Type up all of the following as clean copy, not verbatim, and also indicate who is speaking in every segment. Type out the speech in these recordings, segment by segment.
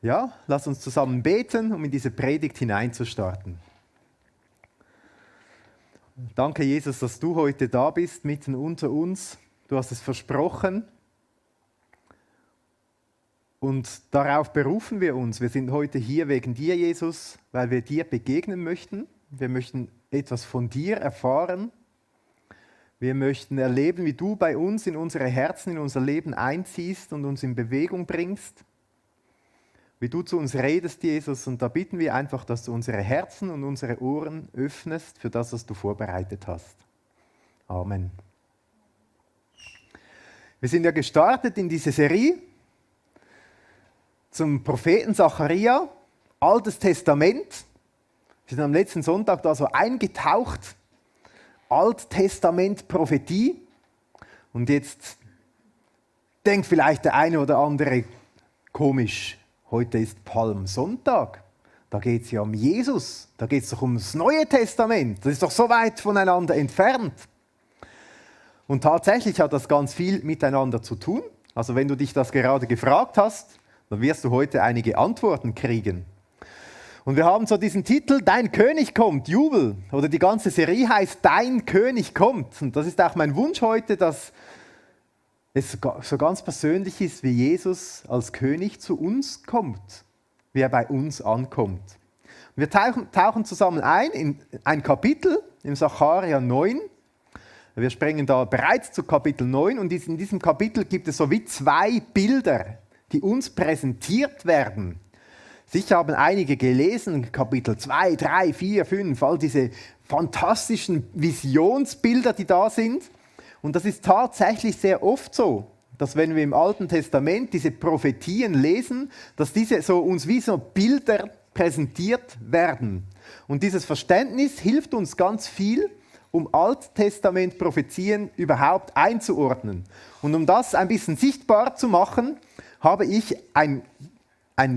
Speaker 1: Ja, lass uns zusammen beten, um in diese Predigt hineinzustarten. Danke, Jesus, dass du heute da bist, mitten unter uns. Du hast es versprochen. Und darauf berufen wir uns. Wir sind heute hier wegen dir, Jesus, weil wir dir begegnen möchten. Wir möchten etwas von dir erfahren. Wir möchten erleben, wie du bei uns in unsere Herzen, in unser Leben einziehst und uns in Bewegung bringst. Wie du zu uns redest, Jesus, und da bitten wir einfach, dass du unsere Herzen und unsere Ohren öffnest für das, was du vorbereitet hast. Amen. Wir sind ja gestartet in diese Serie zum Propheten Zacharia, Altes Testament. Wir sind am letzten Sonntag da so eingetaucht, Alttestament, Prophetie. Und jetzt denkt vielleicht der eine oder andere komisch, heute ist Palmsonntag, da geht es ja um Jesus, da geht es doch ums Neue Testament, das ist doch so weit voneinander entfernt. Und tatsächlich hat das ganz viel miteinander zu tun. Also wenn du dich das gerade gefragt hast, dann wirst du heute einige Antworten kriegen. Und wir haben so diesen Titel, Dein König kommt, Jubel. Oder die ganze Serie heißt Dein König kommt. Und das ist auch mein Wunsch heute, dass es so ganz persönlich ist, wie Jesus als König zu uns kommt, wie er bei uns ankommt. Wir tauchen zusammen ein in ein Kapitel, im Zacharia 9. Wir springen da bereits zu Kapitel 9 und in diesem Kapitel gibt es so wie zwei Bilder, die uns präsentiert werden. Sicher haben einige gelesen, Kapitel 2, 3, 4, 5, all diese fantastischen Visionsbilder, die da sind. Und das ist tatsächlich sehr oft so, dass wenn wir im Alten Testament diese Prophetien lesen, dass diese so uns wie so Bilder präsentiert werden. Und dieses Verständnis hilft uns ganz viel, um Alttestament-Prophezien überhaupt einzuordnen. Und um das ein bisschen sichtbar zu machen, habe ich ein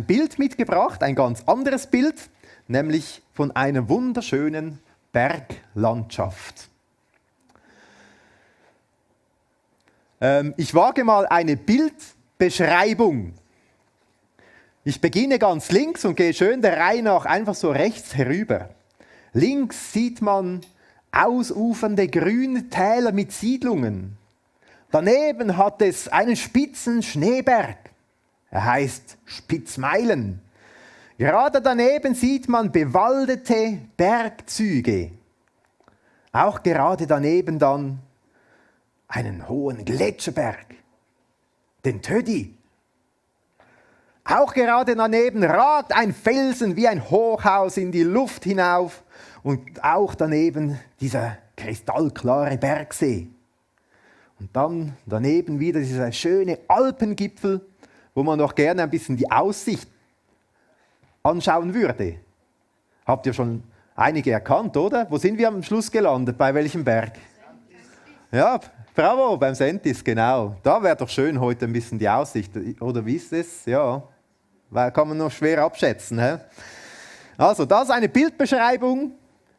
Speaker 1: Bild mitgebracht, ein ganz anderes Bild, nämlich von einer wunderschönen Berglandschaft. Ich wage mal eine Bildbeschreibung. Ich beginne ganz links und gehe schön der Reihe nach einfach so rechts herüber. Links sieht man ausufernde grüne Täler mit Siedlungen. Daneben hat es einen spitzen Schneeberg. Er heißt Spitzmeilen. Gerade daneben sieht man bewaldete Bergzüge. Auch gerade daneben dann einen hohen Gletscherberg, den Tödi. Auch gerade daneben ragt ein Felsen wie ein Hochhaus in die Luft hinauf und auch daneben dieser kristallklare Bergsee. Und dann daneben wieder dieser schöne Alpengipfel, wo man noch gerne ein bisschen die Aussicht anschauen würde. Habt ihr schon einige erkannt, oder? Wo sind wir am Schluss gelandet? Bei welchem Berg? Ja, bravo, beim Sentis, genau. Da wäre doch schön heute ein bisschen die Aussicht. Oder wie ist es? Ja, weil kann man noch schwer abschätzen. He? Also, das ist eine Bildbeschreibung.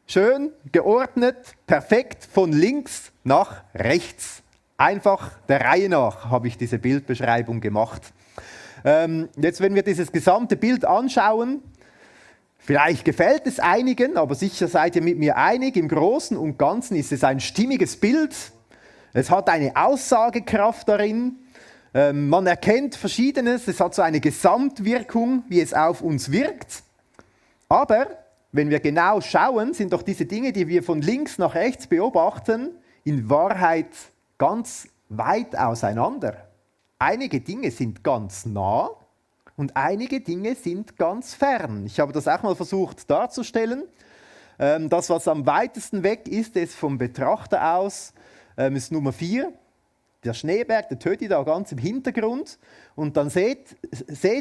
Speaker 1: Schön, geordnet, perfekt, von links nach rechts. Einfach der Reihe nach habe ich diese Bildbeschreibung gemacht. Jetzt, wenn wir dieses gesamte Bild anschauen, vielleicht gefällt es einigen, aber sicher seid ihr mit mir einig, im Großen und Ganzen ist es ein stimmiges Bild. Es hat eine Aussagekraft darin. Man erkennt Verschiedenes, es hat so eine Gesamtwirkung, wie es auf uns wirkt. Aber wenn wir genau schauen, sind doch diese Dinge, die wir von links nach rechts beobachten, in Wahrheit ganz weit auseinander. Einige Dinge sind ganz nah und einige Dinge sind ganz fern. Ich habe das auch mal versucht darzustellen. Das, was am weitesten weg ist, ist vom Betrachter aus, ist Nummer 4, der Schneeberg, der Tödi da ganz im Hintergrund. Und dann seht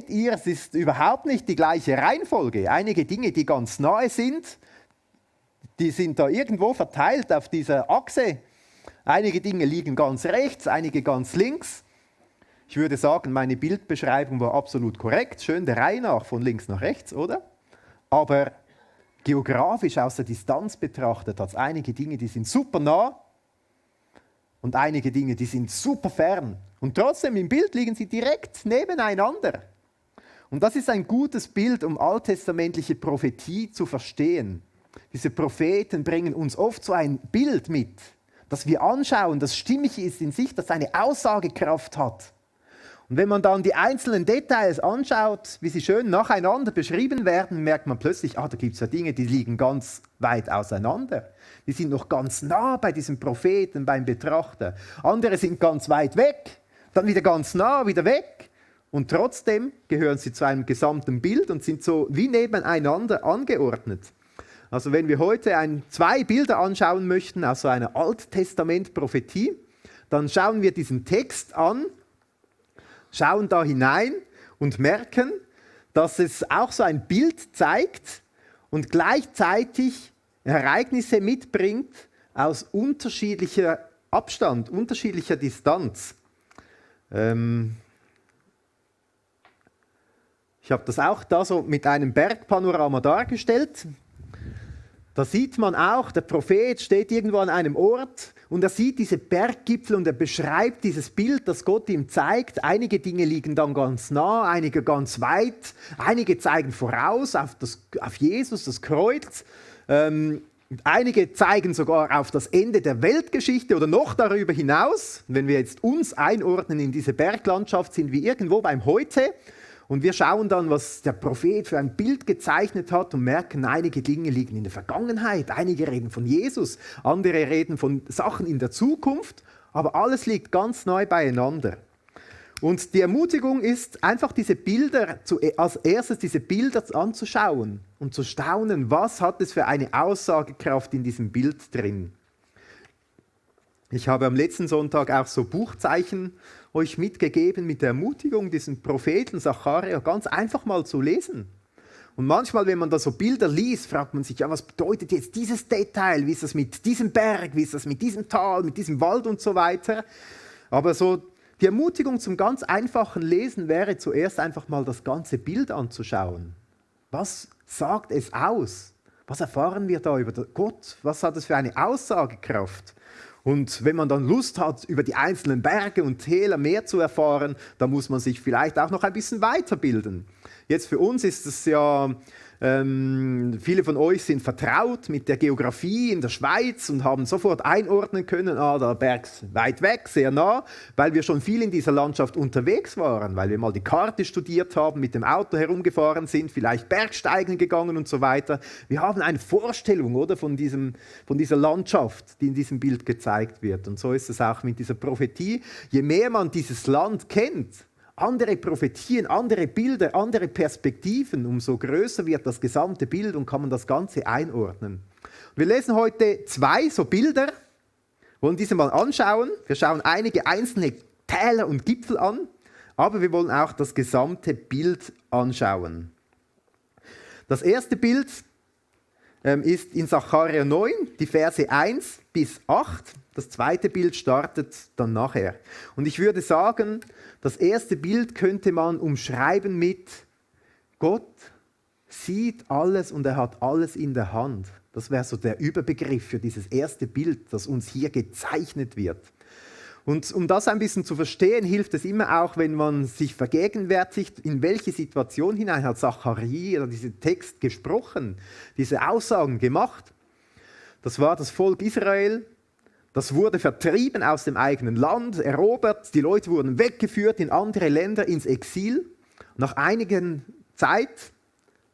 Speaker 1: ihr, es ist überhaupt nicht die gleiche Reihenfolge. Einige Dinge, die ganz nahe sind, die sind da irgendwo verteilt auf dieser Achse. Einige Dinge liegen ganz rechts, einige ganz links. Ich würde sagen, meine Bildbeschreibung war absolut korrekt, schön der Reihe nach, von links nach rechts, oder? Aber geografisch aus der Distanz betrachtet hat es einige Dinge, die sind super nah und einige Dinge, die sind super fern. Und trotzdem im Bild liegen sie direkt nebeneinander. Und das ist ein gutes Bild, um alttestamentliche Prophetie zu verstehen. Diese Propheten bringen uns oft so ein Bild mit, das wir anschauen, das stimmig ist in sich, das eine Aussagekraft hat. Und wenn man dann die einzelnen Details anschaut, wie sie schön nacheinander beschrieben werden, merkt man plötzlich, da gibt es ja Dinge, die liegen ganz weit auseinander. Die sind noch ganz nah bei diesem Propheten, beim Betrachter. Andere sind ganz weit weg, dann wieder ganz nah, wieder weg. Und trotzdem gehören sie zu einem gesamten Bild und sind so wie nebeneinander angeordnet. Also wenn wir heute zwei Bilder anschauen möchten aus so einer Alttestament-Prophetie, dann schauen wir diesen Text an, schauen da hinein und merken, dass es auch so ein Bild zeigt und gleichzeitig Ereignisse mitbringt aus unterschiedlicher Abstand, unterschiedlicher Distanz. Ich habe das auch da so mit einem Bergpanorama dargestellt. Da sieht man auch, der Prophet steht irgendwo an einem Ort und er sieht diese Berggipfel und er beschreibt dieses Bild, das Gott ihm zeigt. Einige Dinge liegen dann ganz nah, einige ganz weit, einige zeigen voraus auf Jesus, das Kreuz. Einige zeigen sogar auf das Ende der Weltgeschichte oder noch darüber hinaus. Wenn wir jetzt uns einordnen in diese Berglandschaft, sind wir irgendwo beim Heute. Und wir schauen dann, was der Prophet für ein Bild gezeichnet hat und merken, einige Dinge liegen in der Vergangenheit, einige reden von Jesus, andere reden von Sachen in der Zukunft, aber alles liegt ganz neu beieinander. Und die Ermutigung ist, einfach diese Bilder, als erstes diese Bilder anzuschauen und zu staunen, was hat es für eine Aussagekraft in diesem Bild drin. Ich habe am letzten Sonntag auch so Buchzeichen euch mitgegeben mit der Ermutigung, diesen Propheten Sacharja ganz einfach mal zu lesen. Und manchmal, wenn man da so Bilder liest, fragt man sich, ja, was bedeutet jetzt dieses Detail? Wie ist das mit diesem Berg? Wie ist das mit diesem Tal, mit diesem Wald und so weiter? Aber so die Ermutigung zum ganz einfachen Lesen wäre zuerst einfach mal das ganze Bild anzuschauen. Was sagt es aus? Was erfahren wir da über Gott? Was hat es für eine Aussagekraft? Und wenn man dann Lust hat, über die einzelnen Berge und Täler mehr zu erfahren, dann muss man sich vielleicht auch noch ein bisschen weiterbilden. Jetzt für uns ist es ja, viele von euch sind vertraut mit der Geografie in der Schweiz und haben sofort einordnen können, der Berg ist weit weg, sehr nah, weil wir schon viel in dieser Landschaft unterwegs waren, weil wir mal die Karte studiert haben, mit dem Auto herumgefahren sind, vielleicht Bergsteigen gegangen und so weiter. Wir haben eine Vorstellung, oder, von dieser Landschaft, die in diesem Bild gezeigt wird. Und so ist es auch mit dieser Prophetie. Je mehr man dieses Land kennt, andere Prophetien, andere Bilder, andere Perspektiven, umso größer wird das gesamte Bild und kann man das Ganze einordnen. Wir lesen heute zwei so Bilder, wollen diese mal anschauen. Wir schauen einige einzelne Täler und Gipfel an, aber wir wollen auch das gesamte Bild anschauen. Das erste Bild ist in Sacharja 9, die Verse 1 bis 8. Das zweite Bild startet dann nachher. Und ich würde sagen, das erste Bild könnte man umschreiben mit Gott sieht alles und er hat alles in der Hand. Das wäre so der Überbegriff für dieses erste Bild, das uns hier gezeichnet wird. Und um das ein bisschen zu verstehen, hilft es immer auch, wenn man sich vergegenwärtigt, in welche Situation hinein hat Sacharja diesen Text gesprochen, diese Aussagen gemacht. Das war das Volk Israel. Das wurde vertrieben aus dem eigenen Land, erobert, die Leute wurden weggeführt in andere Länder, ins Exil. Nach einigen Zeit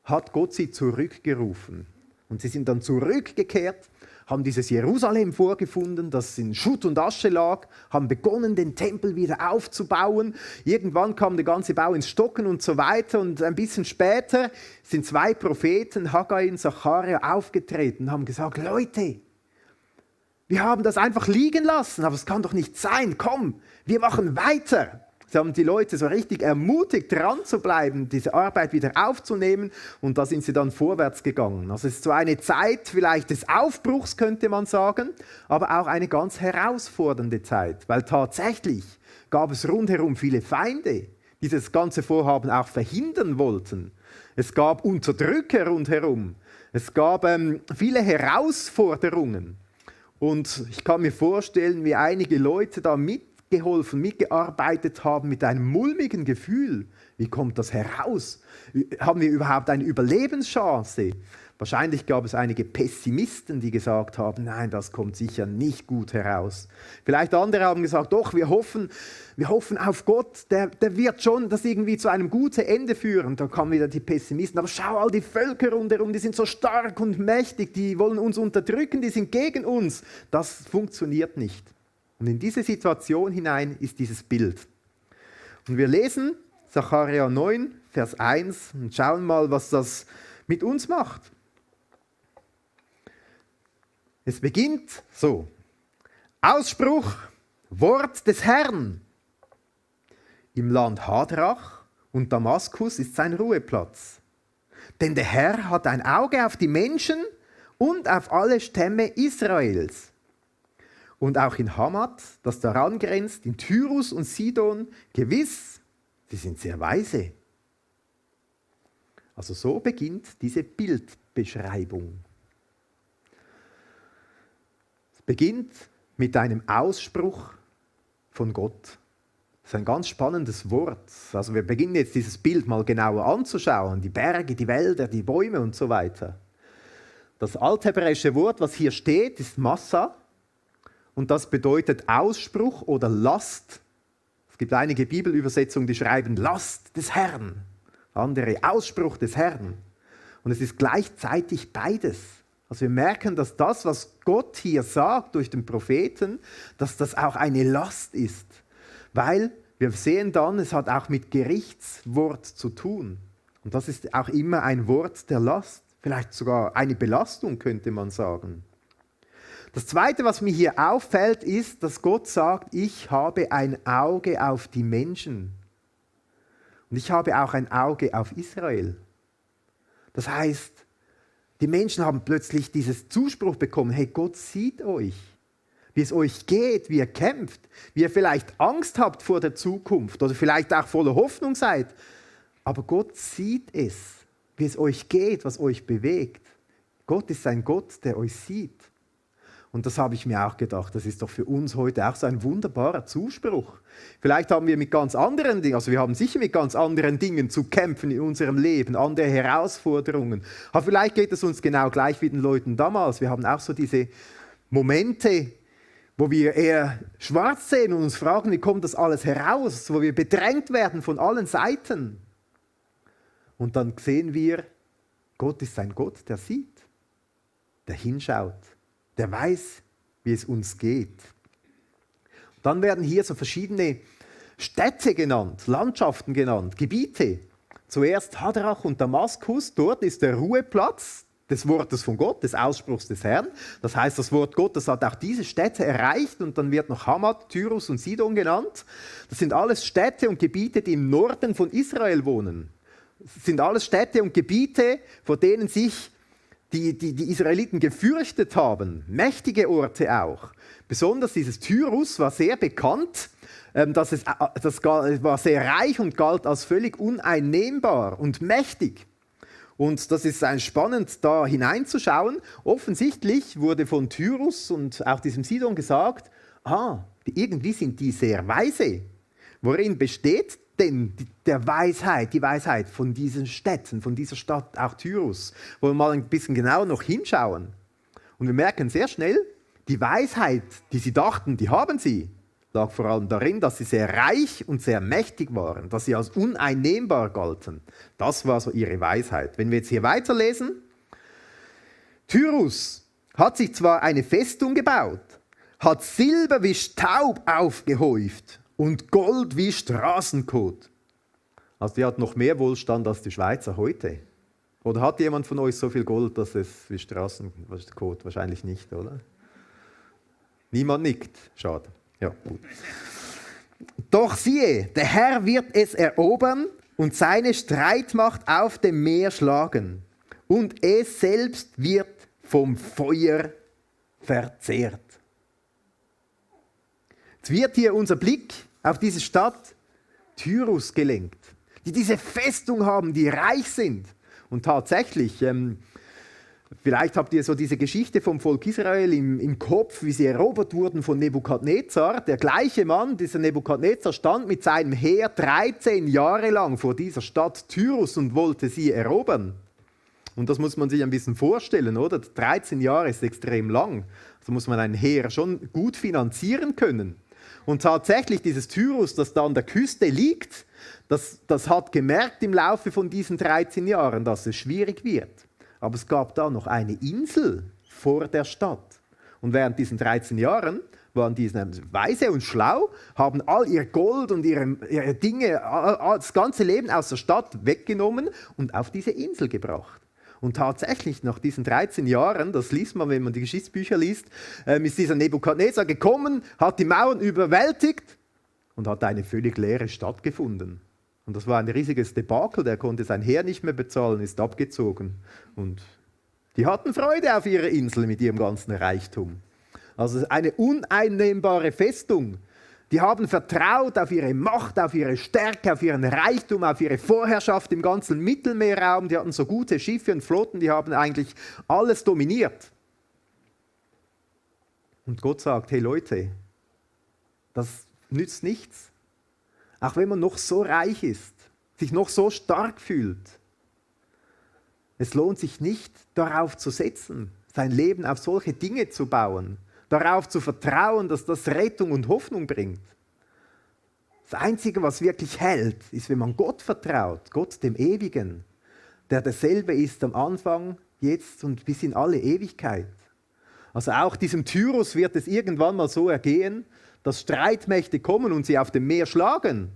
Speaker 1: hat Gott sie zurückgerufen. Und sie sind dann zurückgekehrt, haben dieses Jerusalem vorgefunden, das in Schutt und Asche lag, haben begonnen, den Tempel wieder aufzubauen. Irgendwann kam der ganze Bau ins Stocken und so weiter. Und ein bisschen später sind zwei Propheten, Haggai und Sacharja, aufgetreten und haben gesagt, Leute, wir haben das einfach liegen lassen, aber es kann doch nicht sein. Komm, wir machen weiter. Sie haben die Leute so richtig ermutigt, dran zu bleiben, diese Arbeit wieder aufzunehmen. Und da sind sie dann vorwärts gegangen. Also es ist so eine Zeit vielleicht des Aufbruchs, könnte man sagen, aber auch eine ganz herausfordernde Zeit. Weil tatsächlich gab es rundherum viele Feinde, die das ganze Vorhaben auch verhindern wollten. Es gab Unterdrücker rundherum. Es gab viele Herausforderungen. Und ich kann mir vorstellen, wie einige Leute da mitgegangen mitgeholfen, mitgearbeitet haben mit einem mulmigen Gefühl. Wie kommt das heraus? Haben wir überhaupt eine Überlebenschance? Wahrscheinlich gab es einige Pessimisten, die gesagt haben, nein, das kommt sicher nicht gut heraus. Vielleicht andere haben gesagt, doch, wir hoffen auf Gott, der wird schon das irgendwie zu einem guten Ende führen. Da kamen wieder die Pessimisten, aber schau, all die Völker rundherum, die sind so stark und mächtig, die wollen uns unterdrücken, die sind gegen uns. Das funktioniert nicht. Und in diese Situation hinein ist dieses Bild. Und wir lesen Sacharja 9, Vers 1 und schauen mal, was das mit uns macht. Es beginnt so. Ausspruch, Wort des Herrn. Im Land Hadrach und Damaskus ist sein Ruheplatz. Denn der Herr hat ein Auge auf die Menschen und auf alle Stämme Israels. Und auch in Hamat, das daran grenzt, in Tyrus und Sidon, gewiss, sie sind sehr weise. Also so beginnt diese Bildbeschreibung. Es beginnt mit einem Ausspruch von Gott. Das ist ein ganz spannendes Wort. Also wir beginnen jetzt dieses Bild mal genauer anzuschauen. Die Berge, die Wälder, die Bäume und so weiter. Das althebräische Wort, was hier steht, ist Massa. Und das bedeutet Ausspruch oder Last. Es gibt einige Bibelübersetzungen, die schreiben Last des Herrn. Andere Ausspruch des Herrn. Und es ist gleichzeitig beides. Also wir merken, dass das, was Gott hier sagt durch den Propheten, dass das auch eine Last ist. Weil wir sehen dann, es hat auch mit Gerichtswort zu tun. Und das ist auch immer ein Wort der Last. Vielleicht sogar eine Belastung, könnte man sagen. Das Zweite, was mir hier auffällt, ist, dass Gott sagt, ich habe ein Auge auf die Menschen. Und ich habe auch ein Auge auf Israel. Das heißt, die Menschen haben plötzlich dieses Zuspruch bekommen, hey, Gott sieht euch, wie es euch geht, wie ihr kämpft, wie ihr vielleicht Angst habt vor der Zukunft oder vielleicht auch voller Hoffnung seid. Aber Gott sieht es, wie es euch geht, was euch bewegt. Gott ist ein Gott, der euch sieht. Und das habe ich mir auch gedacht, das ist doch für uns heute auch so ein wunderbarer Zuspruch. Vielleicht haben wir mit ganz anderen Dingen, also wir haben sicher mit ganz anderen Dingen zu kämpfen in unserem Leben, andere Herausforderungen. Aber vielleicht geht es uns genau gleich wie den Leuten damals. Wir haben auch so diese Momente, wo wir eher schwarz sehen und uns fragen, wie kommt das alles heraus, wo wir bedrängt werden von allen Seiten. Und dann sehen wir, Gott ist ein Gott, der sieht, der hinschaut. Der weiß, wie es uns geht. Dann werden hier so verschiedene Städte genannt, Landschaften genannt, Gebiete. Zuerst Hadrach und Damaskus, dort ist der Ruheplatz des Wortes von Gott, des Ausspruchs des Herrn. Das heißt, das Wort Gottes hat auch diese Städte erreicht und dann wird noch Hamat, Tyrus und Sidon genannt. Das sind alles Städte und Gebiete, die im Norden von Israel wohnen. Das sind alles Städte und Gebiete, vor denen sich die Israeliten gefürchtet haben, mächtige Orte auch. Besonders dieses Tyrus war sehr bekannt, das war sehr reich und galt als völlig uneinnehmbar und mächtig. Und das ist spannend, da hineinzuschauen. Offensichtlich wurde von Tyrus und auch diesem Sidon gesagt, irgendwie sind die sehr weise. Worin besteht denn die Weisheit von diesen Städten, von dieser Stadt, auch Tyrus? Wollen wir mal ein bisschen genauer noch hinschauen. Und wir merken sehr schnell, die Weisheit, die sie dachten, die haben sie, lag vor allem darin, dass sie sehr reich und sehr mächtig waren, dass sie als uneinnehmbar galten. Das war so ihre Weisheit. Wenn wir jetzt hier weiterlesen, Tyrus hat sich zwar eine Festung gebaut, hat Silber wie Staub aufgehäuft und Gold wie Straßenkot. Also die hat noch mehr Wohlstand als die Schweizer heute. Oder hat jemand von euch so viel Gold, dass es wie Straßenkot? Wahrscheinlich nicht, oder? Niemand nickt. Schade. Ja, gut. Doch siehe, der Herr wird es erobern und seine Streitmacht auf dem Meer schlagen. Und es selbst wird vom Feuer verzehrt. Jetzt wird hier unser Blick auf diese Stadt Tyrus gelenkt, die diese Festung haben, die reich sind. Und tatsächlich, Vielleicht habt ihr so diese Geschichte vom Volk Israel im Kopf, wie sie erobert wurden von Nebukadnezar. Der gleiche Mann, dieser Nebukadnezar, stand mit seinem Heer 13 Jahre lang vor dieser Stadt Tyrus und wollte sie erobern. Und das muss man sich ein bisschen vorstellen, oder? 13 Jahre ist extrem lang. Also muss man ein Heer schon gut finanzieren können. Und tatsächlich dieses Tyrus, das da an der Küste liegt, das hat gemerkt im Laufe von diesen 13 Jahren, dass es schwierig wird. Aber es gab da noch eine Insel vor der Stadt. Und während diesen 13 Jahren waren die weise und schlau, haben all ihr Gold und ihre Dinge, das ganze Leben aus der Stadt weggenommen und auf diese Insel gebracht. Und tatsächlich nach diesen 13 Jahren, das liest man, wenn man die Geschichtsbücher liest, ist dieser Nebukadnezar gekommen, hat die Mauern überwältigt und hat eine völlig leere Stadt gefunden. Und das war ein riesiges Debakel, der konnte sein Heer nicht mehr bezahlen, ist abgezogen. Und die hatten Freude auf ihrer Insel mit ihrem ganzen Reichtum. Also eine uneinnehmbare Festung. Die haben vertraut auf ihre Macht, auf ihre Stärke, auf ihren Reichtum, auf ihre Vorherrschaft im ganzen Mittelmeerraum. Die hatten so gute Schiffe und Flotten, die haben eigentlich alles dominiert. Und Gott sagt, hey Leute, das nützt nichts. Auch wenn man noch so reich ist, sich noch so stark fühlt. Es lohnt sich nicht, darauf zu setzen, sein Leben auf solche Dinge zu bauen, darauf zu vertrauen, dass das Rettung und Hoffnung bringt. Das Einzige, was wirklich hält, ist, wenn man Gott vertraut, Gott dem Ewigen, der derselbe ist am Anfang, jetzt und bis in alle Ewigkeit. Also auch diesem Tyrus wird es irgendwann mal so ergehen, dass Streitmächte kommen und sie auf dem Meer schlagen.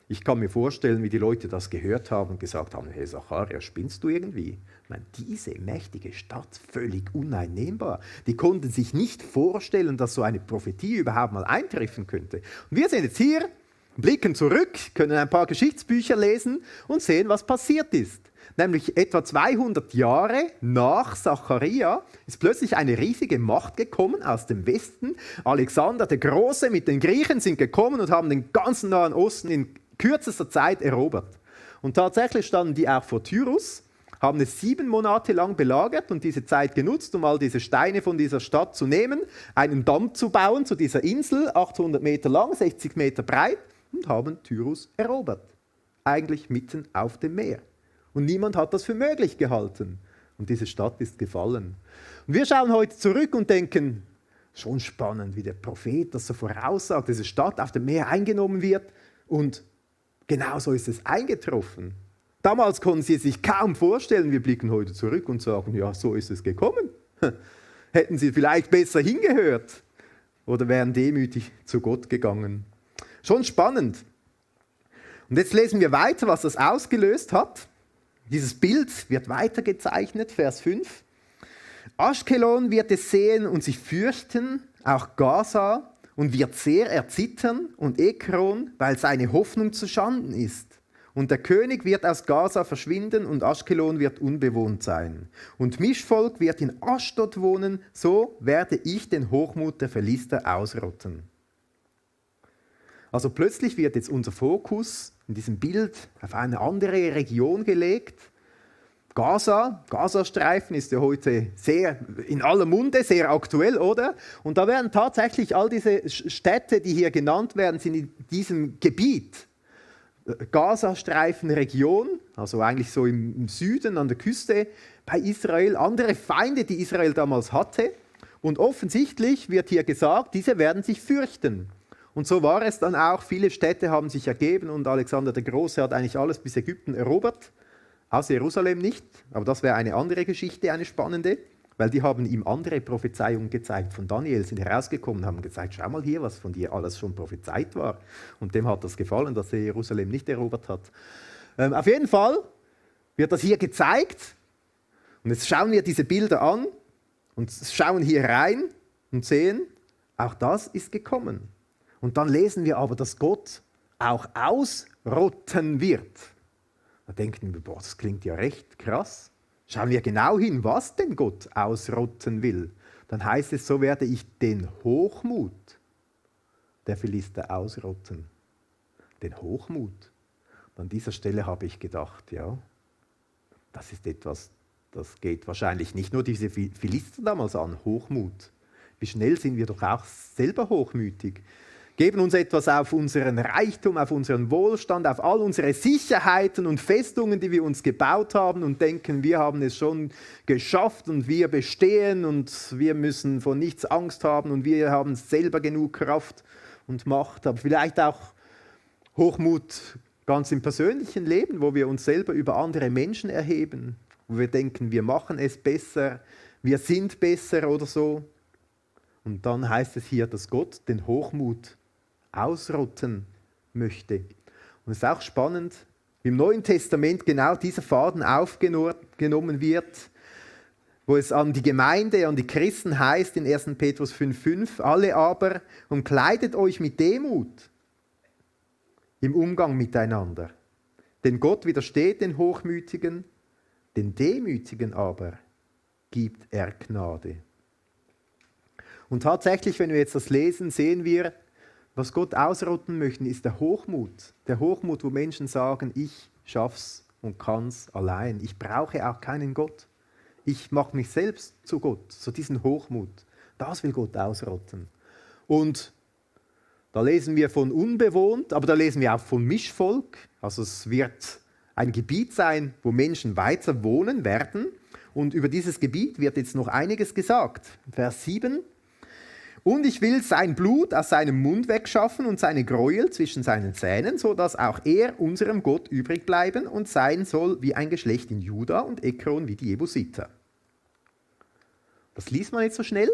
Speaker 1: Ich kann mir vorstellen, wie die Leute das gehört haben und gesagt haben, hey Zacharia, spinnst du irgendwie? Ich meine, diese mächtige Stadt, völlig uneinnehmbar. Die konnten sich nicht vorstellen, dass so eine Prophetie überhaupt mal eintreffen könnte. Und wir sind jetzt hier, blicken zurück, können ein paar Geschichtsbücher lesen und sehen, was passiert ist. Nämlich etwa 200 Jahre nach Zacharia ist plötzlich eine riesige Macht gekommen aus dem Westen. Alexander der Große mit den Griechen sind gekommen und haben den ganzen Nahen Osten in kürzester Zeit erobert. Und tatsächlich standen die auch vor Tyrus, haben es 7 Monate lang belagert und diese Zeit genutzt, um all diese Steine von dieser Stadt zu nehmen, einen Damm zu bauen zu dieser Insel, 800 Meter lang, 60 Meter breit, und haben Tyrus erobert. Eigentlich mitten auf dem Meer. Und niemand hat das für möglich gehalten. Und diese Stadt ist gefallen. Und wir schauen heute zurück und denken, schon spannend, wie der Prophet das so voraussagt, dass diese Stadt auf dem Meer eingenommen wird. Und genau so ist es eingetroffen. Damals konnten sie es sich kaum vorstellen. Wir blicken heute zurück und sagen, ja, so ist es gekommen. Hätten sie vielleicht besser hingehört oder wären demütig zu Gott gegangen. Schon spannend. Und jetzt lesen wir weiter, was das ausgelöst hat. Dieses Bild wird weitergezeichnet, Vers 5. Aschkelon wird es sehen und sich fürchten, auch Gaza, und wird sehr erzittern, und Ekron, weil seine Hoffnung zuschanden ist. Und der König wird aus Gaza verschwinden, und Aschkelon wird unbewohnt sein. Und Mischvolk wird in Aschdod wohnen, so werde ich den Hochmut der Philister ausrotten. Also plötzlich wird jetzt unser Fokus in diesem Bild auf eine andere Region gelegt. Gazastreifen ist ja heute sehr in aller Munde, sehr aktuell, oder? Und da werden tatsächlich all diese Städte, die hier genannt werden, sind in diesem Gebiet. Gazastreifen-Region, also eigentlich so im Süden an der Küste bei Israel, andere Feinde, die Israel damals hatte. Und offensichtlich wird hier gesagt, diese werden sich fürchten. Und so war es dann auch. Viele Städte haben sich ergeben und Alexander der Große hat eigentlich alles bis Ägypten erobert. Außer Jerusalem nicht, aber das wäre eine andere Geschichte, eine spannende, weil die haben ihm andere Prophezeiungen gezeigt. Von Daniel sind herausgekommen und haben gezeigt, schau mal hier, was von dir alles schon prophezeit war. Und dem hat das gefallen, dass er Jerusalem nicht erobert hat. Auf jeden Fall wird das hier gezeigt und jetzt schauen wir diese Bilder an und schauen hier rein und sehen, auch das ist gekommen. Und dann lesen wir aber, dass Gott auch ausrotten wird. Da denken wir, boah, das klingt ja recht krass. Schauen wir genau hin, was denn Gott ausrotten will. Dann heißt es, so werde ich den Hochmut der Philister ausrotten. Den Hochmut. An dieser Stelle habe ich gedacht, ja, das ist etwas, Das geht wahrscheinlich nicht nur diese Philister damals an, Hochmut. Wie schnell sind wir doch auch selber hochmütig. Geben uns etwas auf unseren Reichtum, auf unseren Wohlstand, auf all unsere Sicherheiten und Festungen, die wir uns gebaut haben und denken, wir haben es schon geschafft und wir bestehen und wir müssen vor nichts Angst haben und wir haben selber genug Kraft und Macht. Aber vielleicht auch Hochmut ganz im persönlichen Leben, wo wir uns selber über andere Menschen erheben, wo wir denken, wir machen es besser, wir sind besser oder so. Und dann heißt es hier, dass Gott den Hochmut ausrotten möchte. Und es ist auch spannend, wie im Neuen Testament genau dieser Faden aufgenommen wird, wo es an die Gemeinde, an die Christen heißt in 1. Petrus 5,5, alle aber umkleidet euch mit Demut im Umgang miteinander. Denn Gott widersteht den Hochmütigen, den Demütigen aber gibt er Gnade. Und tatsächlich, wenn wir jetzt das lesen, sehen wir, was Gott ausrotten möchte, ist der Hochmut. Der Hochmut, wo Menschen sagen, ich schaff's und kann's allein. Ich brauche auch keinen Gott. Ich mache mich selbst zu Gott. So diesen Hochmut. Das will Gott ausrotten. Und da lesen wir von unbewohnt, aber da lesen wir auch von Mischvolk. Also es wird ein Gebiet sein, wo Menschen weiter wohnen werden. Und über dieses Gebiet wird jetzt noch einiges gesagt. Vers 7. Und ich will sein Blut aus seinem Mund wegschaffen und seine Gräuel zwischen seinen Zähnen, sodass auch er unserem Gott übrig bleiben und sein soll wie ein Geschlecht in Juda und Ekron wie die Jebusiter. Das liest man jetzt so schnell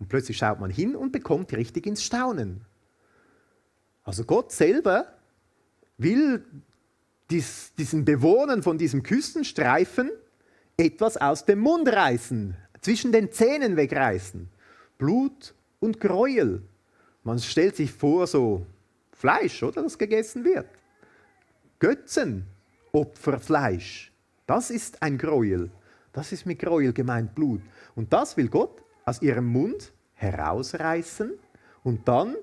Speaker 1: und plötzlich schaut man hin und bekommt richtig ins Staunen. Also Gott selber will diesen Bewohnern von diesem Küstenstreifen etwas aus dem Mund reißen, zwischen den Zähnen wegreißen. Blut und Gräuel. Man stellt sich vor, so Fleisch, oder, das gegessen wird. Götzen, Opferfleisch. Das ist ein Gräuel. Das ist mit Gräuel gemeint Blut. Und das will Gott aus ihrem Mund herausreißen und dann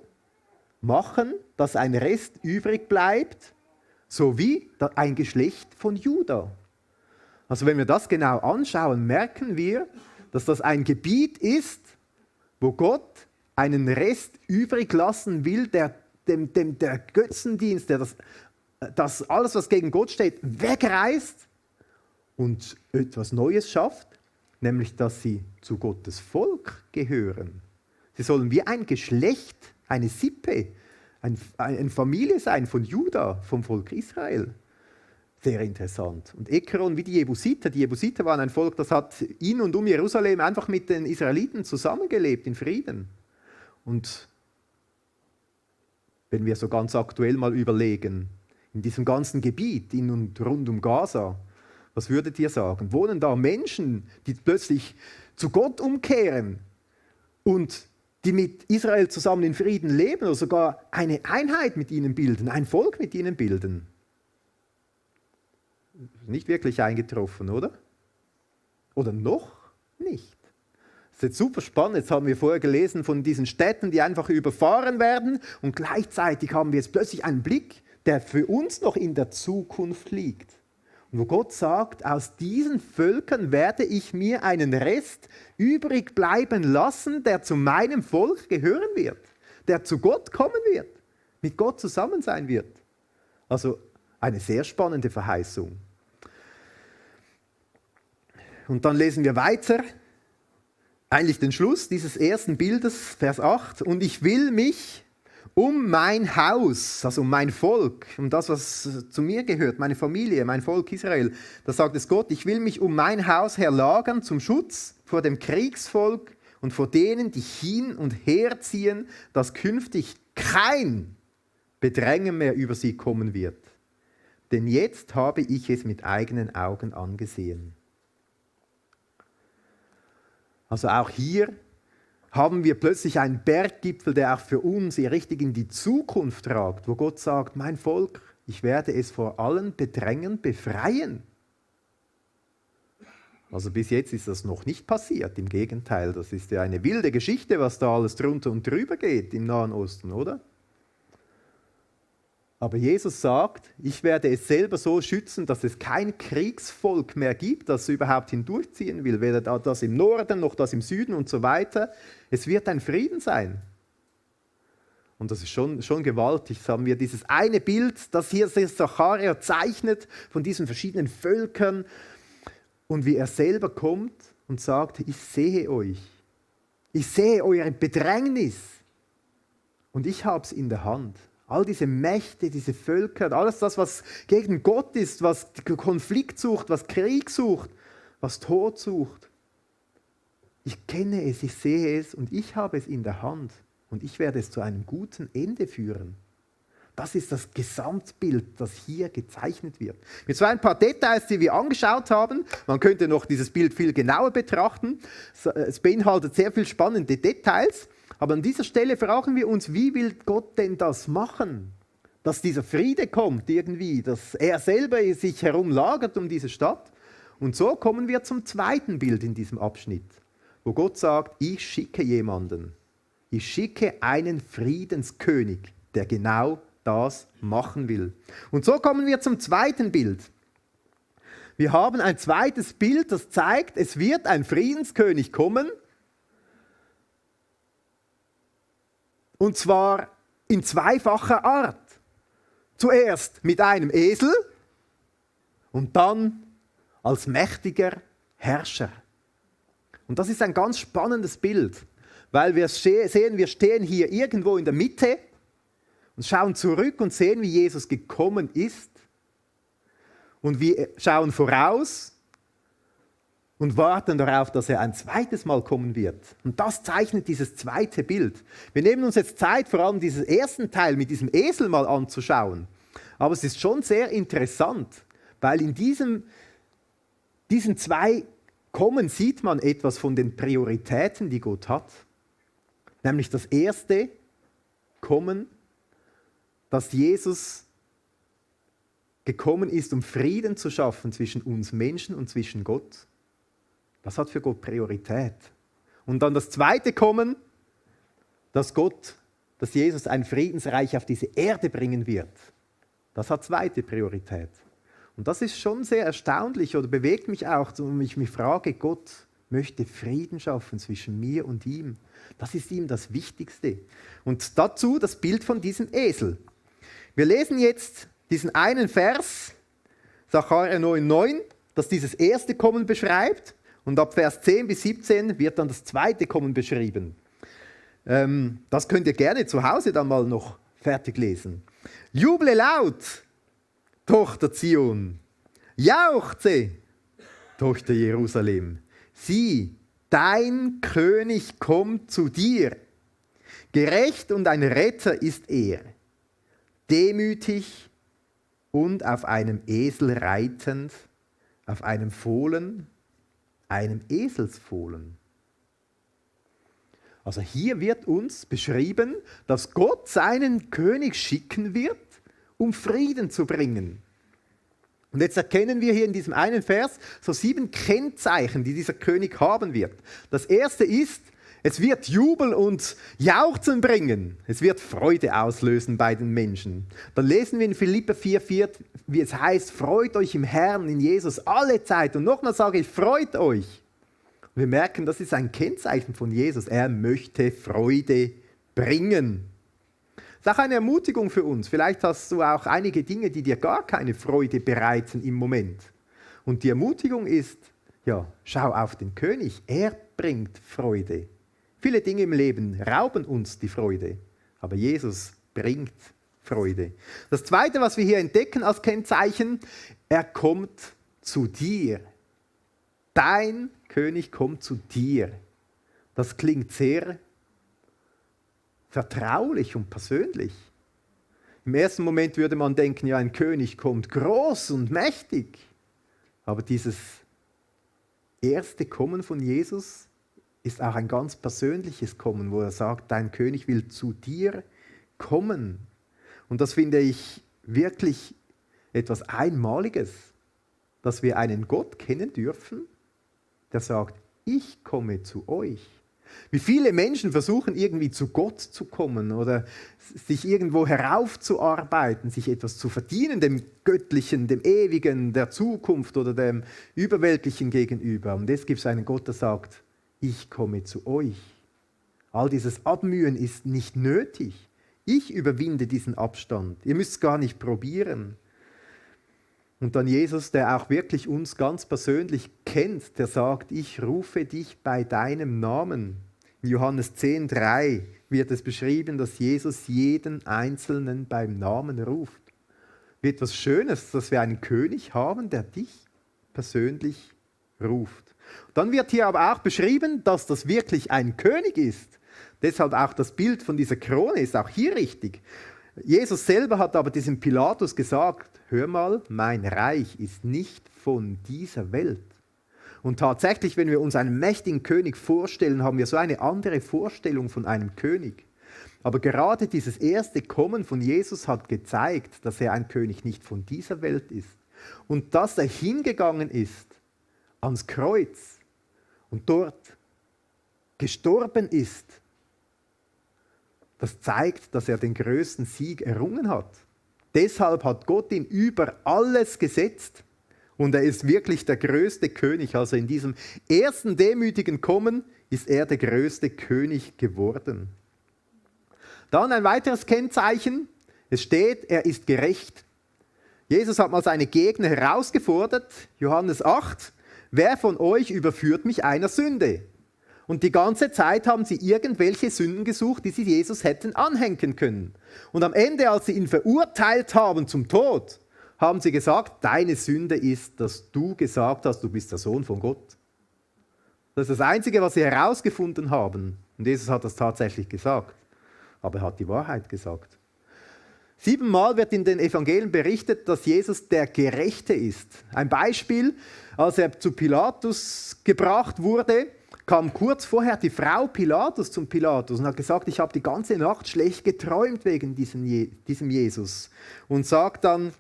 Speaker 1: machen, dass ein Rest übrig bleibt, so wie ein Geschlecht von Juda. Also wenn wir das genau anschauen, merken wir, dass das ein Gebiet ist, wo Gott einen Rest übrig lassen will, der Götzendienst, der das alles, was gegen Gott steht, wegreißt und etwas Neues schafft, nämlich, dass sie zu Gottes Volk gehören. Sie sollen wie ein Geschlecht, eine Sippe, eine Familie sein von Juda, vom Volk Israel. Sehr interessant. Und Ekron wie die Jebusiter. Die Jebusiter waren ein Volk, das hat in und um Jerusalem einfach mit den Israeliten zusammengelebt in Frieden. Und wenn wir so ganz aktuell mal überlegen, in diesem ganzen Gebiet in und rund um Gaza, was würdet ihr sagen? Wohnen da Menschen, die plötzlich zu Gott umkehren und die mit Israel zusammen in Frieden leben oder sogar eine Einheit mit ihnen bilden, ein Volk mit ihnen bilden? Nicht wirklich eingetroffen, oder? Oder noch nicht? Das ist jetzt super spannend. Jetzt haben wir vorher gelesen von diesen Städten, die einfach überfahren werden und gleichzeitig haben wir jetzt plötzlich einen Blick, der für uns noch in der Zukunft liegt. Und wo Gott sagt, aus diesen Völkern werde ich mir einen Rest übrig bleiben lassen, der zu meinem Volk gehören wird, der zu Gott kommen wird, mit Gott zusammen sein wird. Also eine sehr spannende Verheißung. Und dann lesen wir weiter, eigentlich den Schluss dieses ersten Bildes, Vers 8. Und ich will mich um mein Haus, also um mein Volk, um das, was zu mir gehört, meine Familie, mein Volk Israel, da sagt es Gott, ich will mich um mein Haus herlagern zum Schutz vor dem Kriegsvolk und vor denen, die hin und her ziehen, dass künftig kein Bedrängen mehr über sie kommen wird. Denn jetzt habe ich es mit eigenen Augen angesehen. Also auch hier haben wir plötzlich einen Berggipfel, der auch für uns richtig in die Zukunft ragt, wo Gott sagt, mein Volk, ich werde es vor allen Bedrängen befreien. Also bis jetzt ist das noch nicht passiert, im Gegenteil, das ist ja eine wilde Geschichte, was da alles drunter und drüber geht im Nahen Osten, oder? Aber Jesus sagt, ich werde es selber so schützen, dass es kein Kriegsvolk mehr gibt, das überhaupt hindurchziehen will. Weder das im Norden noch das im Süden und so weiter. Es wird ein Frieden sein. Und das ist schon gewaltig. Jetzt haben wir dieses eine Bild, das hier Zacharia zeichnet von diesen verschiedenen Völkern. Und wie er selber kommt und sagt, ich sehe euch. Ich sehe eure Bedrängnis. Und ich habe es in der Hand. All diese Mächte, diese Völker, alles das, was gegen Gott ist, was Konflikt sucht, was Krieg sucht, was Tod sucht. Ich kenne es, ich sehe es und ich habe es in der Hand. Und ich werde es zu einem guten Ende führen. Das ist das Gesamtbild, das hier gezeichnet wird. Mit so ein paar Details, die wir angeschaut haben. Man könnte noch dieses Bild viel genauer betrachten. Es beinhaltet sehr viele spannende Details. Aber an dieser Stelle fragen wir uns, wie will Gott denn das machen? Dass dieser Friede kommt irgendwie, dass er selber sich herumlagert um diese Stadt. Und so kommen wir zum zweiten Bild in diesem Abschnitt, wo Gott sagt, ich schicke jemanden. Ich schicke einen Friedenskönig, der genau das machen will. Und so kommen wir zum zweiten Bild. Wir haben ein zweites Bild, das zeigt, es wird ein Friedenskönig kommen. Und zwar in zweifacher Art. Zuerst mit einem Esel und dann als mächtiger Herrscher. Und das ist ein ganz spannendes Bild, weil wir sehen, wir stehen hier irgendwo in der Mitte und schauen zurück und sehen, wie Jesus gekommen ist. Und wir schauen voraus und warten darauf, dass er ein zweites Mal kommen wird. Und das zeichnet dieses zweite Bild. Wir nehmen uns jetzt Zeit, vor allem diesen ersten Teil mit diesem Esel mal anzuschauen. Aber es ist schon sehr interessant, weil in diesen zwei Kommen sieht man etwas von den Prioritäten, die Gott hat. Nämlich das erste Kommen, dass Jesus gekommen ist, um Frieden zu schaffen zwischen uns Menschen und zwischen Gott. Das hat für Gott Priorität. Und dann das zweite Kommen, dass Jesus ein Friedensreich auf diese Erde bringen wird. Das hat zweite Priorität. Und das ist schon sehr erstaunlich oder bewegt mich auch, wenn ich mich frage, Gott möchte Frieden schaffen zwischen mir und ihm. Das ist ihm das Wichtigste. Und dazu das Bild von diesem Esel. Wir lesen jetzt diesen einen Vers, Zacharia 9,9, das dieses erste Kommen beschreibt. Und ab Vers 10 bis 17 wird dann das zweite Kommen beschrieben. Das könnt ihr gerne zu Hause dann mal noch fertig lesen. Juble laut, Tochter Zion. Jauchze, Tochter Jerusalem. Sieh, dein König kommt zu dir. Gerecht und ein Retter ist er. Demütig und auf einem Esel reitend, auf einem Fohlen, einem Eselsfohlen. Also hier wird uns beschrieben, dass Gott seinen König schicken wird, um Frieden zu bringen. Und jetzt erkennen wir hier in diesem einen Vers so 7 Kennzeichen, die dieser König haben wird. Das erste ist, es wird Jubel und Jauchzen bringen. Es wird Freude auslösen bei den Menschen. Dann lesen wir in Philipper 4,4, wie es heißt, freut euch im Herrn, in Jesus, alle Zeit. Und nochmal sage ich, freut euch. Und wir merken, das ist ein Kennzeichen von Jesus. Er möchte Freude bringen. Das ist auch eine Ermutigung für uns. Vielleicht hast du auch einige Dinge, die dir gar keine Freude bereiten im Moment. Und die Ermutigung ist, ja, schau auf den König. Er bringt Freude. Viele Dinge im Leben rauben uns die Freude, aber Jesus bringt Freude. Das Zweite, was wir hier entdecken als Kennzeichen, er kommt zu dir. Dein König kommt zu dir. Das klingt sehr vertraulich und persönlich. Im ersten Moment würde man denken, ja, ein König kommt groß und mächtig. Aber dieses erste Kommen von Jesus ist auch ein ganz persönliches Kommen, wo er sagt, dein König will zu dir kommen. Und das finde ich wirklich etwas Einmaliges, dass wir einen Gott kennen dürfen, der sagt, ich komme zu euch. Wie viele Menschen versuchen irgendwie zu Gott zu kommen oder sich irgendwo heraufzuarbeiten, sich etwas zu verdienen, dem Göttlichen, dem Ewigen, der Zukunft oder dem Überweltlichen gegenüber. Und jetzt gibt es einen Gott, der sagt, ich komme zu euch. All dieses Abmühen ist nicht nötig. Ich überwinde diesen Abstand. Ihr müsst es gar nicht probieren. Und dann Jesus, der auch wirklich uns ganz persönlich kennt, der sagt, ich rufe dich bei deinem Namen. In Johannes 10,3 wird es beschrieben, dass Jesus jeden Einzelnen beim Namen ruft. Wie etwas Schönes, dass wir einen König haben, der dich persönlich ruft. Dann wird hier aber auch beschrieben, dass das wirklich ein König ist. Deshalb auch das Bild von dieser Krone ist auch hier richtig. Jesus selber hat aber diesem Pilatus gesagt, hör mal, mein Reich ist nicht von dieser Welt. Und tatsächlich, wenn wir uns einen mächtigen König vorstellen, haben wir so eine andere Vorstellung von einem König. Aber gerade dieses erste Kommen von Jesus hat gezeigt, dass er ein König nicht von dieser Welt ist. Und dass er hingegangen ist ans Kreuz und dort gestorben ist, das zeigt, dass er den größten Sieg errungen hat. Deshalb hat Gott ihn über alles gesetzt. Und er ist wirklich der größte König. Also in diesem ersten demütigen Kommen ist er der größte König geworden. Dann ein weiteres Kennzeichen. Es steht, er ist gerecht. Jesus hat mal seine Gegner herausgefordert. Johannes 8. Wer von euch überführt mich einer Sünde? Und die ganze Zeit haben sie irgendwelche Sünden gesucht, die sie Jesus hätten anhängen können. Und am Ende, als sie ihn verurteilt haben zum Tod, haben sie gesagt, deine Sünde ist, dass du gesagt hast, du bist der Sohn von Gott. Das ist das Einzige, was sie herausgefunden haben. Und Jesus hat das tatsächlich gesagt. Aber er hat die Wahrheit gesagt. 7-mal wird in den Evangelien berichtet, dass Jesus der Gerechte ist. Ein Beispiel, als er zu Pilatus gebracht wurde, kam kurz vorher die Frau Pilatus zum Pilatus und hat gesagt, ich habe die ganze Nacht schlecht geträumt wegen diesem Jesus. Und sagt dann,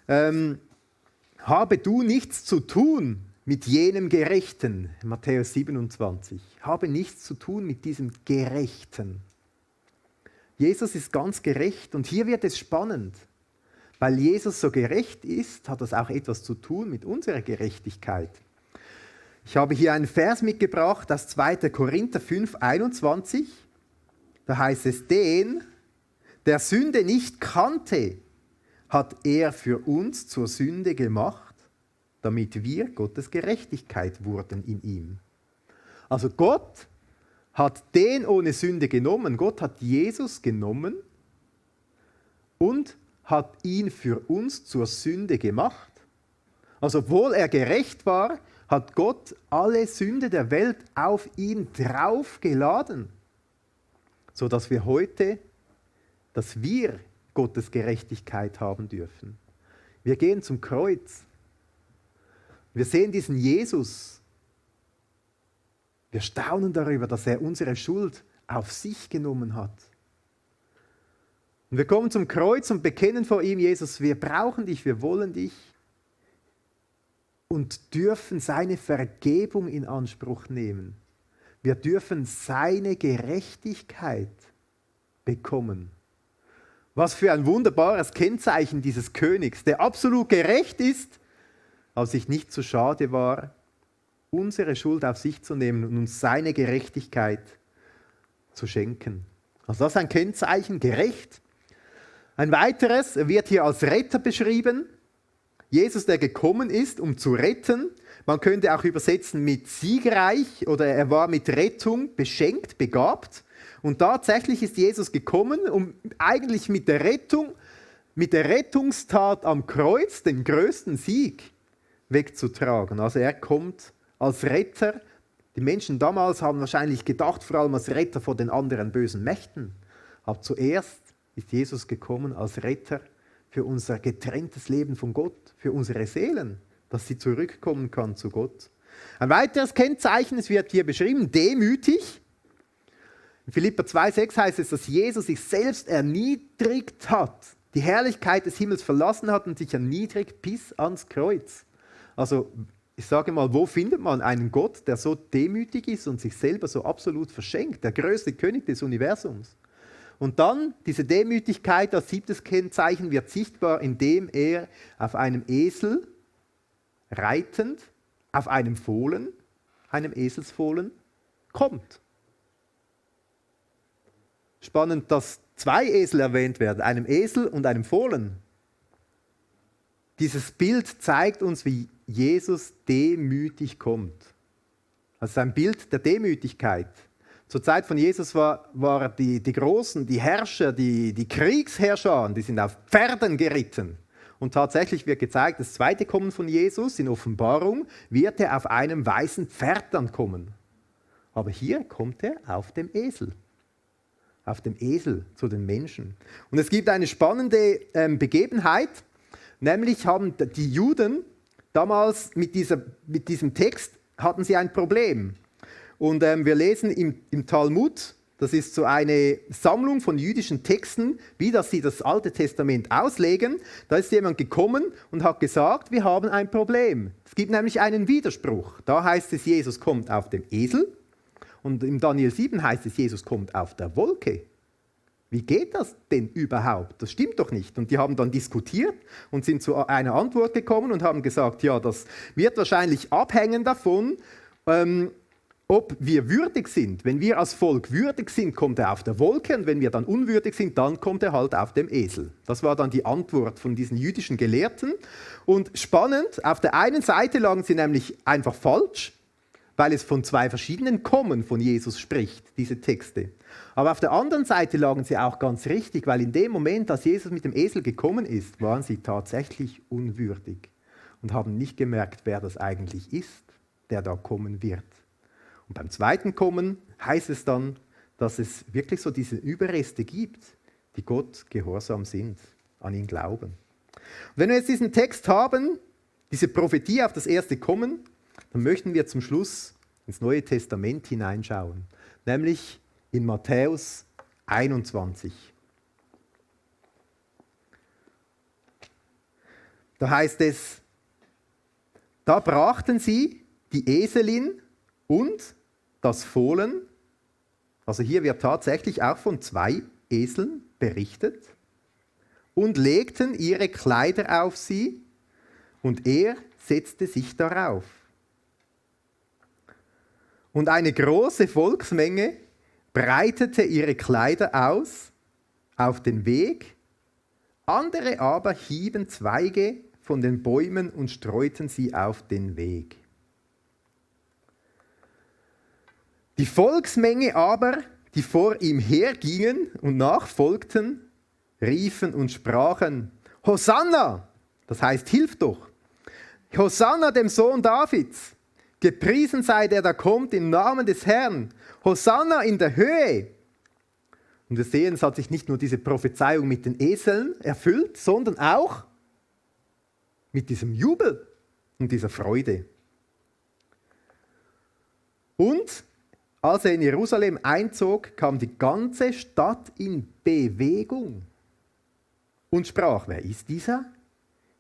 Speaker 1: habe du nichts zu tun mit jenem Gerechten, Matthäus 27. Habe nichts zu tun mit diesem Gerechten. Jesus ist ganz gerecht und hier wird es spannend. Weil Jesus so gerecht ist, hat das auch etwas zu tun mit unserer Gerechtigkeit. Ich habe hier einen Vers mitgebracht aus 2. Korinther 5,21. Da heißt es, den, der Sünde nicht kannte, hat er für uns zur Sünde gemacht, damit wir Gottes Gerechtigkeit wurden in ihm. Also Gott hat den ohne Sünde genommen. Gott hat Jesus genommen und hat ihn für uns zur Sünde gemacht. Also obwohl er gerecht war, hat Gott alle Sünde der Welt auf ihn draufgeladen, sodass wir heute, dass wir Gottes Gerechtigkeit haben dürfen. Wir gehen zum Kreuz. Wir sehen diesen Jesus. Wir staunen darüber, dass er unsere Schuld auf sich genommen hat. Und wir kommen zum Kreuz und bekennen vor ihm, Jesus, wir brauchen dich, wir wollen dich und dürfen seine Vergebung in Anspruch nehmen. Wir dürfen seine Gerechtigkeit bekommen. Was für ein wunderbares Kennzeichen dieses Königs, der absolut gerecht ist, aber sich nicht zu schade war, unsere Schuld auf sich zu nehmen und uns seine Gerechtigkeit zu schenken. Also das ist ein Kennzeichen, gerecht. Ein weiteres, er wird hier als Retter beschrieben. Jesus, der gekommen ist, um zu retten. Man könnte auch übersetzen mit siegreich oder er war mit Rettung beschenkt, begabt. Und tatsächlich ist Jesus gekommen, um eigentlich mit der Rettung, mit der Rettungstat am Kreuz den größten Sieg wegzutragen. Also er kommt als Retter. Die Menschen damals haben wahrscheinlich gedacht, vor allem als Retter vor den anderen bösen Mächten. Aber zuerst ist Jesus gekommen als Retter für unser getrenntes Leben von Gott, für unsere Seelen, dass sie zurückkommen kann zu Gott. Ein weiteres Kennzeichen, es wird hier beschrieben, demütig. In Philipper 2,6 heißt es, dass Jesus sich selbst erniedrigt hat, die Herrlichkeit des Himmels verlassen hat und sich erniedrigt bis ans Kreuz. Also ich sage mal, wo findet man einen Gott, der so demütig ist und sich selber so absolut verschenkt, der größte König des Universums? Und dann, diese Demütigkeit als 7. Kennzeichen wird sichtbar, indem er auf einem Esel reitend, auf einem Fohlen, einem Eselsfohlen, kommt. Spannend, dass 2 Esel erwähnt werden, einem Esel und einem Fohlen. Dieses Bild zeigt uns, wie Jesus demütig kommt. Also ein Bild der Demütigkeit. Zur Zeit von Jesus waren die Großen, die Herrscher, die Kriegsherrscher, die sind auf Pferden geritten. Und tatsächlich wird gezeigt, das zweite Kommen von Jesus in Offenbarung, wird er auf einem weißen Pferd dann kommen. Aber hier kommt er auf dem Esel. Auf dem Esel zu den Menschen. Und es gibt eine spannende Begebenheit, nämlich haben die Juden damals mit diesem Text hatten sie ein Problem. Und wir lesen im Talmud, das ist so eine Sammlung von jüdischen Texten, wie dass sie das Alte Testament auslegen. Da ist jemand gekommen und hat gesagt, wir haben ein Problem. Es gibt nämlich einen Widerspruch. Da heißt es, Jesus kommt auf dem Esel. Und im Daniel 7 heißt es, Jesus kommt auf der Wolke. Wie geht das denn überhaupt? Das stimmt doch nicht. Und die haben dann diskutiert und sind zu einer Antwort gekommen und haben gesagt, ja, das wird wahrscheinlich abhängen davon, ob wir würdig sind. Wenn wir als Volk würdig sind, kommt er auf der Wolke, und wenn wir dann unwürdig sind, dann kommt er halt auf dem Esel. Das war dann die Antwort von diesen jüdischen Gelehrten. Und spannend, auf der einen Seite lagen sie nämlich einfach falsch, weil es von 2 verschiedenen Kommen von Jesus spricht, diese Texte. Aber auf der anderen Seite lagen sie auch ganz richtig, weil in dem Moment, als Jesus mit dem Esel gekommen ist, waren sie tatsächlich unwürdig und haben nicht gemerkt, wer das eigentlich ist, der da kommen wird. Und beim zweiten Kommen heißt es dann, dass es wirklich so diese Überreste gibt, die Gott gehorsam sind, an ihn glauben. Und wenn wir jetzt diesen Text haben, diese Prophetie auf das erste Kommen, dann möchten wir zum Schluss ins Neue Testament hineinschauen, nämlich in Matthäus 21. Da heißt es, da brachten sie die Eselin und das Fohlen, also hier wird tatsächlich auch von 2 Eseln berichtet, und legten ihre Kleider auf sie, und er setzte sich darauf. Und eine große Volksmenge breitete ihre Kleider aus auf den Weg, andere aber hieben Zweige von den Bäumen und streuten sie auf den Weg. Die Volksmenge aber, die vor ihm hergingen und nachfolgten, riefen und sprachen, Hosanna, das heißt, hilf doch, Hosanna dem Sohn Davids, gepriesen sei der, der kommt im Namen des Herrn, Hosanna in der Höhe. Und wir sehen, es hat sich nicht nur diese Prophezeiung mit den Eseln erfüllt, sondern auch mit diesem Jubel und dieser Freude. Und als er in Jerusalem einzog, kam die ganze Stadt in Bewegung und sprach, wer ist dieser?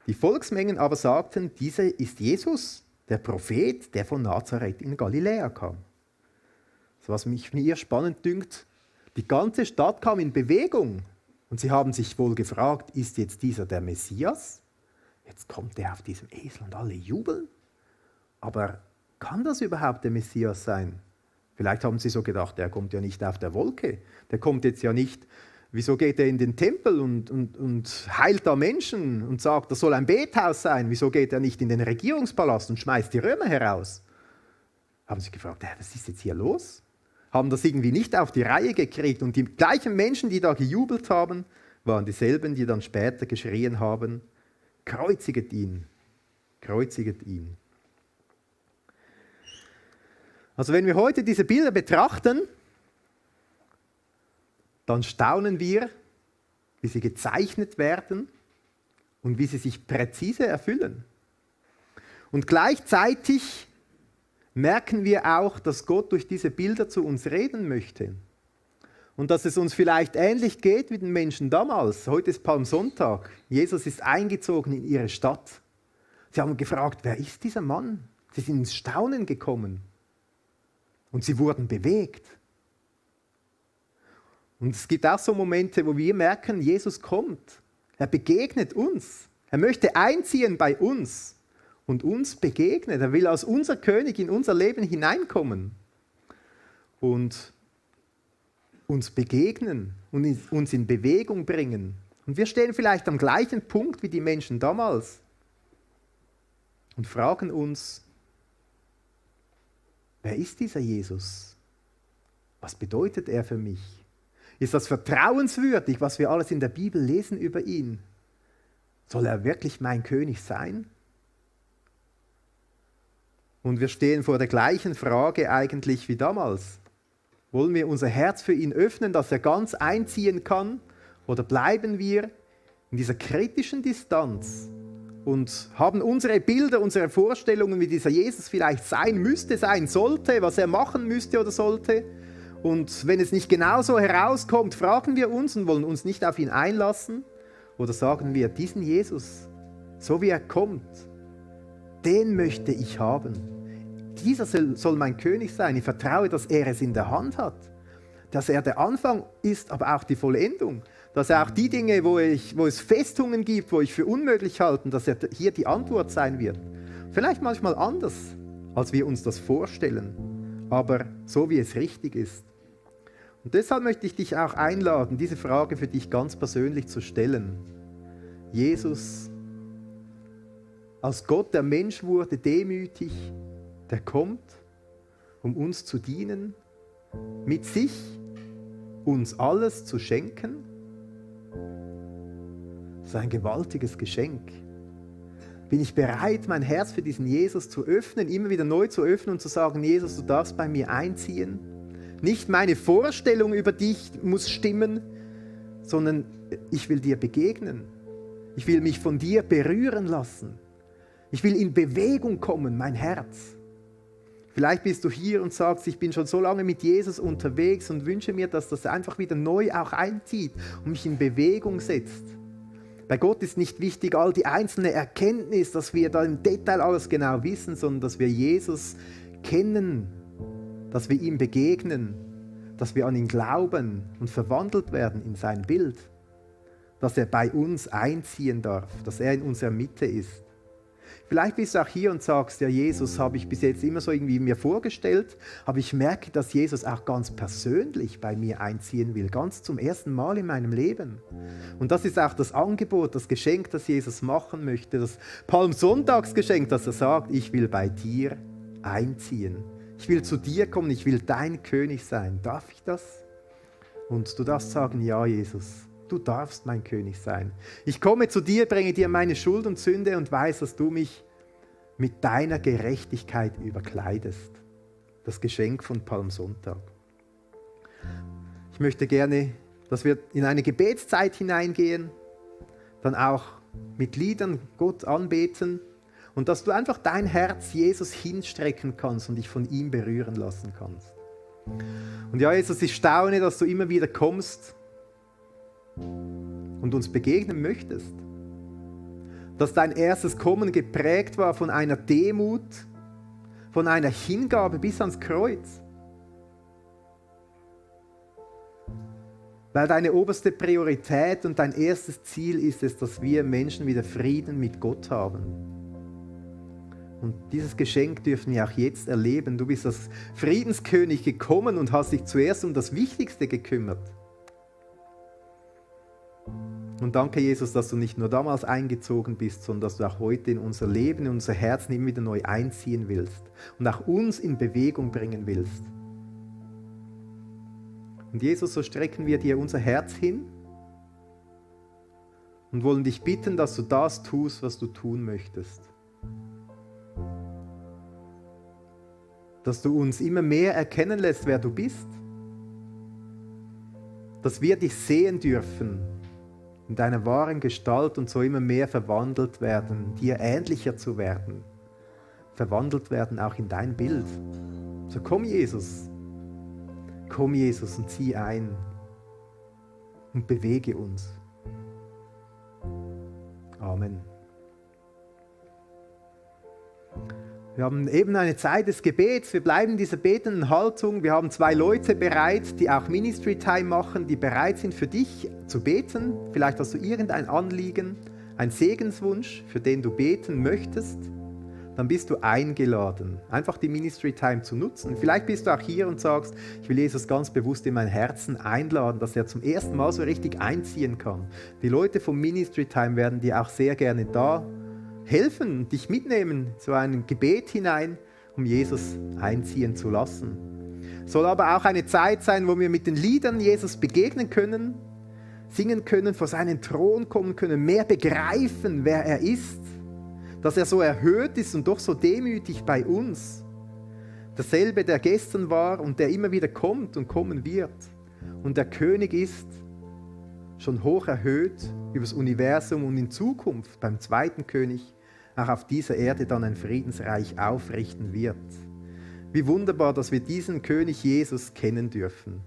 Speaker 1: Die Volksmengen aber sagten, dieser ist Jesus, der Prophet, der von Nazareth in Galiläa kam. So, was mich mir spannend dünkt, die ganze Stadt kam in Bewegung und sie haben sich wohl gefragt, ist jetzt dieser der Messias? Jetzt kommt er auf diesem Esel und alle jubeln. Aber kann das überhaupt der Messias sein? Vielleicht haben sie so gedacht, der kommt ja nicht auf der Wolke, der kommt jetzt ja nicht, wieso geht er in den Tempel und heilt da Menschen und sagt, das soll ein Bethaus sein, wieso geht er nicht in den Regierungspalast und schmeißt die Römer heraus? Haben sie gefragt, was ist jetzt hier los? Haben das irgendwie nicht auf die Reihe gekriegt, und die gleichen Menschen, die da gejubelt haben, waren dieselben, die dann später geschrien haben, kreuziget ihn, kreuziget ihn. Also wenn wir heute diese Bilder betrachten, dann staunen wir, wie sie gezeichnet werden und wie sie sich präzise erfüllen. Und gleichzeitig merken wir auch, dass Gott durch diese Bilder zu uns reden möchte. Und dass es uns vielleicht ähnlich geht wie den Menschen damals. Heute ist Palmsonntag. Jesus ist eingezogen in ihre Stadt. Sie haben gefragt, wer ist dieser Mann? Sie sind ins Staunen gekommen und sie wurden bewegt. Und es gibt auch so Momente, wo wir merken, Jesus kommt. Er begegnet uns. Er möchte einziehen bei uns und uns begegnen. Er will als unser König in unser Leben hineinkommen und uns begegnen und uns in Bewegung bringen. Und wir stehen vielleicht am gleichen Punkt wie die Menschen damals und fragen uns, wer ist dieser Jesus? Was bedeutet er für mich? Ist das vertrauenswürdig, was wir alles in der Bibel lesen über ihn? Soll er wirklich mein König sein? Und wir stehen vor der gleichen Frage eigentlich wie damals. Wollen wir unser Herz für ihn öffnen, dass er ganz einziehen kann? Oder bleiben wir in dieser kritischen Distanz und haben unsere Bilder, unsere Vorstellungen, wie dieser Jesus vielleicht sein müsste, sein sollte, was er machen müsste oder sollte? Und wenn es nicht genau so herauskommt, fragen wir uns und wollen uns nicht auf ihn einlassen? Oder sagen wir, diesen Jesus, so wie er kommt, den möchte ich haben. Dieser soll mein König sein. Ich vertraue, dass er es in der Hand hat. Dass er der Anfang ist, aber auch die Vollendung. Dass er auch die Dinge, wo es Festungen gibt, wo ich für unmöglich halte, dass er hier die Antwort sein wird. Vielleicht manchmal anders, als wir uns das vorstellen, aber so wie es richtig ist. Und deshalb möchte ich dich auch einladen, diese Frage für dich ganz persönlich zu stellen. Jesus, als Gott, der Mensch wurde, demütig, der kommt, um uns zu dienen, mit sich uns alles zu schenken. Das ist ein gewaltiges Geschenk. Bin ich bereit, mein Herz für diesen Jesus zu öffnen, immer wieder neu zu öffnen und zu sagen, Jesus, du darfst bei mir einziehen. Nicht meine Vorstellung über dich muss stimmen, sondern ich will dir begegnen. Ich will mich von dir berühren lassen. Ich will in Bewegung kommen, mein Herz. Vielleicht bist du hier und sagst, ich bin schon so lange mit Jesus unterwegs und wünsche mir, dass das einfach wieder neu auch einzieht und mich in Bewegung setzt. Bei Gott ist nicht wichtig, all die einzelne Erkenntnis, dass wir da im Detail alles genau wissen, sondern dass wir Jesus kennen, dass wir ihm begegnen, dass wir an ihn glauben und verwandelt werden in sein Bild, dass er bei uns einziehen darf, dass er in unserer Mitte ist. Vielleicht bist du auch hier und sagst, ja, Jesus habe ich bis jetzt immer so irgendwie mir vorgestellt, aber ich merke, dass Jesus auch ganz persönlich bei mir einziehen will, ganz zum ersten Mal in meinem Leben. Und das ist auch das Angebot, das Geschenk, das Jesus machen möchte, das Palmsonntagsgeschenk, dass er sagt, ich will bei dir einziehen. Ich will zu dir kommen, ich will dein König sein. Darf ich das? Und du darfst sagen, ja, Jesus. Du darfst mein König sein. Ich komme zu dir, bringe dir meine Schuld und Sünde und weiß, dass du mich mit deiner Gerechtigkeit überkleidest. Das Geschenk von Palmsonntag. Ich möchte gerne, dass wir in eine Gebetszeit hineingehen, dann auch mit Liedern Gott anbeten und dass du einfach dein Herz Jesus hinstrecken kannst und dich von ihm berühren lassen kannst. Und ja, Jesus, ich staune, dass du immer wieder kommst und uns begegnen möchtest. Dass dein erstes Kommen geprägt war von einer Demut, von einer Hingabe bis ans Kreuz. Weil deine oberste Priorität und dein erstes Ziel ist es, dass wir Menschen wieder Frieden mit Gott haben. Und dieses Geschenk dürfen wir auch jetzt erleben. Du bist als Friedenskönig gekommen und hast dich zuerst um das Wichtigste gekümmert. Und danke, Jesus, dass du nicht nur damals eingezogen bist, sondern dass du auch heute in unser Leben, in unser Herzen immer wieder neu einziehen willst und auch uns in Bewegung bringen willst. Und Jesus, so strecken wir dir unser Herz hin und wollen dich bitten, dass du das tust, was du tun möchtest. Dass du uns immer mehr erkennen lässt, wer du bist. Dass wir dich sehen dürfen in deiner wahren Gestalt und so immer mehr verwandelt werden, dir ähnlicher zu werden. Verwandelt werden auch in dein Bild. So komm Jesus und zieh ein und bewege uns. Amen. Wir haben eben eine Zeit des Gebets. Wir bleiben in dieser betenden Haltung. Wir haben 2 Leute bereit, die auch Ministry Time machen, die bereit sind für dich zu beten. Vielleicht hast du irgendein Anliegen, einen Segenswunsch, für den du beten möchtest. Dann bist du eingeladen, einfach die Ministry Time zu nutzen. Vielleicht bist du auch hier und sagst, ich will Jesus ganz bewusst in mein Herzen einladen, dass er zum ersten Mal so richtig einziehen kann. Die Leute vom Ministry Time werden dir auch sehr gerne da helfen, dich mitnehmen zu einem Gebet hinein, um Jesus einziehen zu lassen. Soll aber auch eine Zeit sein, wo wir mit den Liedern Jesus begegnen können, singen können, vor seinen Thron kommen können, mehr begreifen, wer er ist, dass er so erhöht ist und doch so demütig bei uns. Derselbe, der gestern war und der immer wieder kommt und kommen wird. Und der König ist schon hoch erhöht über das Universum und in Zukunft beim zweiten König auch auf dieser Erde dann ein Friedensreich aufrichten wird. Wie wunderbar, dass wir diesen König Jesus kennen dürfen.